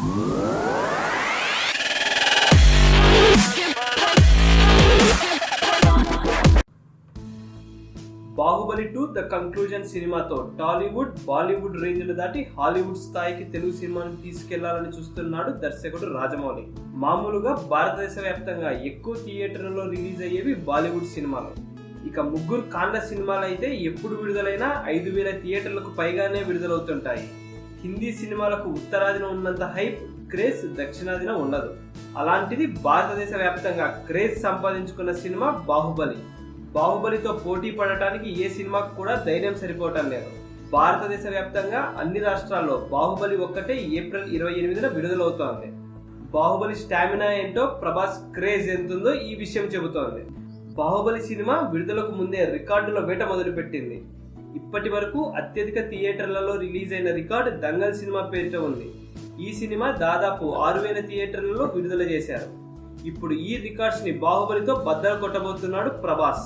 Baahubali 2 the conclusion సినిమాతో టాలీవుడ్ బాలీవుడ్ రేంజ్లు దాటి Hollywood స్థాయికి తెలుగు సినిమాను తీసుకెళ్లాలని చూస్తున్నాడు దర్శకుడు రాజమౌళి. మామూలుగా భారతదేశ వ్యాప్తంగా ఎక్కువ థియేటర్లలో రిలీజ్ అయ్యేవి బాలీవుడ్ సినిమాలు. ఇక ముగ్గురు కాండ సినిమాలు అయితే ఎప్పుడు విడుదలైనా 5,000 థియేటర్లకు పైగానే విడుదలవుతుంటాయి. హిందీ సినిమాలకు ఉత్తరాదిన ఉన్నంత హైప్, క్రేజ్ దక్షిణాదిన ఉండదు. అలాంటిది భారతదేశ వ్యాప్తంగా క్రేజ్ సంపాదించుకున్న సినిమా బాహుబలి. బాహుబలితో పోటీ పడటానికి ఏ సినిమాకు కూడా ధైర్యం సరిపోవటం లేదు. భారతదేశ వ్యాప్తంగా అన్ని రాష్ట్రాల్లో బాహుబలి ఒక్కటే ఏప్రిల్ 28న విడుదలవుతోంది. బాహుబలి స్టామినా ఏంటో, ప్రభాస్ క్రేజ్ ఎంతుందో ఈ విషయం చెబుతోంది. బాహుబలి సినిమా విడుదలకు ముందే రికార్డుల వేట మొదలుపెట్టింది. ఇప్పటి వరకు అత్యధిక థియేటర్లలో రిలీజ్ అయిన రికార్డు దంగల్ సినిమా పేరిట ఉంది. ఈ సినిమా దాదాపు 6,000 థియేటర్లలో విడుదల చేశారు. ఇప్పుడు ఈ రికార్డ్స్ ని బాహుబలితో బద్దలు కొట్టబోతున్నాడు ప్రభాస్.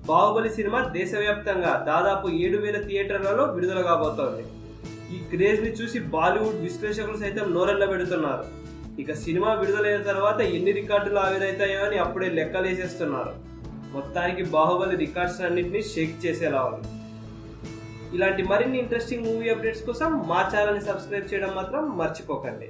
బాహుబలి సినిమా దేశవ్యాప్తంగా దాదాపు 7,000 థియేటర్లలో విడుదల కాబోతోంది. ఈ క్రేజ్ ని చూసి బాలీవుడ్ విశ్లేషకులు సైతం నోరెళ్ల పెడుతున్నారు. ఇక సినిమా విడుదలైన తర్వాత ఎన్ని రికార్డులు ఆవిరైతాయో అని అప్పుడే లెక్కలేసేస్తున్నారు. మొత్తానికి బాహుబలి రికార్డ్స్ అన్నింటినీ షేక్ చేసేలా ఉంది. ఇలాంటి మరిన్ని ఇంట్రెస్టింగ్ మూవీ అప్డేట్స్ కోసం మా ఛానల్ ని సబ్స్క్రైబ్ చేయడం మాత్రం మర్చిపోకండి.